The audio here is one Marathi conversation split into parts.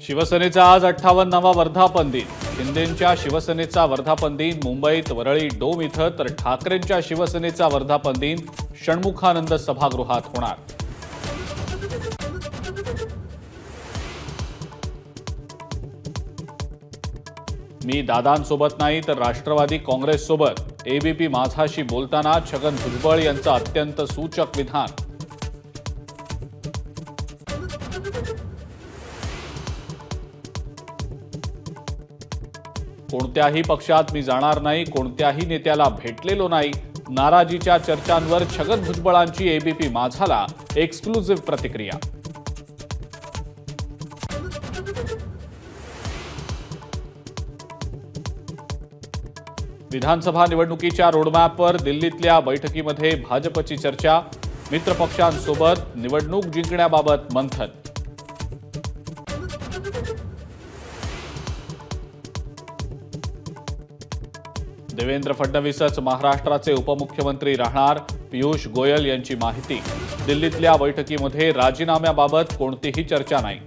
शिवसेनेचा आज 58वा वर्धापन दिन। शिंदेंच्या शिवसेनेचा वर्धापन दिन मुंबईत वरळी डोम इथं तर ठाकरेंच्या शिवसेनेचा वर्धापन दिन षण्मुखानंद सभागृहात होणार। मी दादांसोबत नाही तर राष्ट्रवादी काँग्रेससोबत, एबीपी माझाशी बोलताना छगन भुजबळ यांचं अत्यंत सूचक विधान। कोणत्याही पक्षात मी जाणार नाही, कोणत्याही नेत्याला भेटलेलो नाही। नाराजीच्या चर्चांवर छगन भुजबळांची एबीपी माझाला एक्सक्लुझिव्ह प्रतिक्रिया। विधानसभा निवडणुकीच्या रोडमॅपवर दिल्लीतल्या बैठकीमध्ये भाजपची चर्चा। मित्रपक्षांसोबत निवडणूक जिंकण्याबाबत मंथन। देवेंद्र फडणवीसच महाराष्ट्राचे उपमुख्यमंत्री राहणार, पियुष गोयल यांची माहिती। दिल्लीतल्या बैठकीमध्ये राजीनाम्याबाबत कोणतीही चर्चा नाही।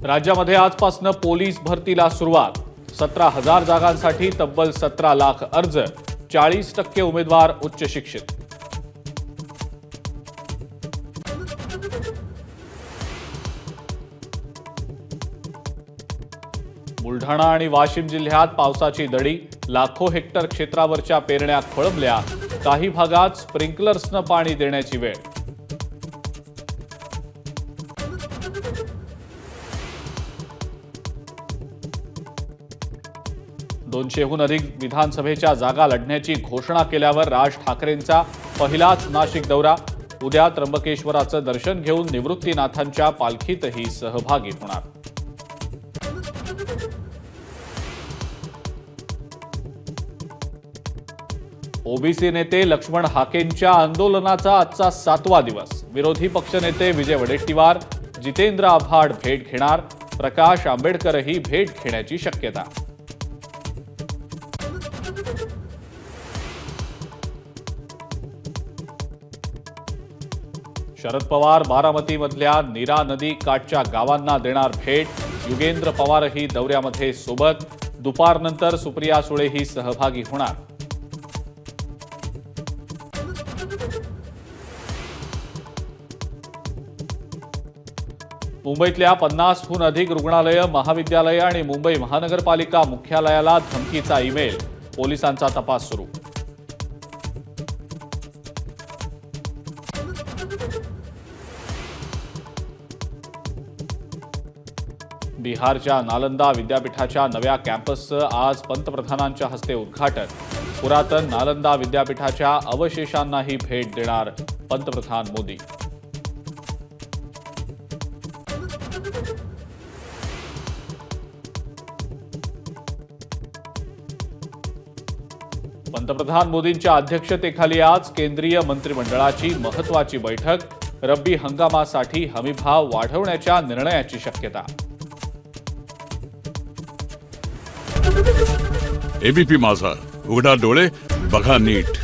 राज्यामध्ये आजपासून पोलीस भरतीला सुरुवात। 17,000 जागांसाठी तब्बल 17 लाख अर्ज, 40% उमेदवार उच्च शिक्षित। बुलढाणा आणि वाशिम जिल्ह्यात पावसाची दडी, लाखो हेक्टर क्षेत्रावरच्या पेरण्या खोळंबल्या। काही भागात स्प्रिंकलर्सनं पाणी देण्याची वेळ। दोनशेहून अधिक विधानसभेच्या जागा लढण्याची घोषणा केल्यावर राज ठाकरेंचा पहिलाच नाशिक दौरा। उद्या त्र्यंबकेश्वराचं दर्शन घेऊन निवृत्तीनाथांच्या पालखीतही सहभागी होणार। ओबीसी नेते लक्ष्मण हाकेंच्या आंदोलनाचा आजचा 7वा दिवस। विरोधी पक्षनेते विजय वडेट्टीवार, जितेंद्र आव्हाड भेट घेणार। प्रकाश आंबेडकरही भेट घेण्याची शक्यता। शरद पवार बारामतीमधल्या नीरा नदी काठच्या गावांना देणार भेट। युगेंद्र पवारही दौऱ्यामध्ये सोबत। दुपारनंतर सुप्रिया सुळेही सहभागी होणार। मुंबईतल्या 50हून अधिक रुग्णालयं, महाविद्यालयं आणि मुंबई महानगरपालिका मुख्यालयाला धमकीचा ईमेल। पोलिसांचा तपास सुरू। बिहारच्या नालंदा विद्यापीठाच्या नव्या कॅम्पसचं आज पंतप्रधानांच्या हस्ते उद्घाटन। पुरातन नालंदा विद्यापीठाच्या अवशेषांनाही भेट देणार पंतप्रधान मोदी। पंतप्रधान मोदींच्या अध्यक्षतेखाली आज केंद्रीय मंत्रिमंडळाची महत्त्वाची बैठक। रब्बी हंगामासाठी हमीभाव वाढवण्याच्या निर्णयाची शक्यता। एबीपी माझा, उघडा डोळे बघा नीट।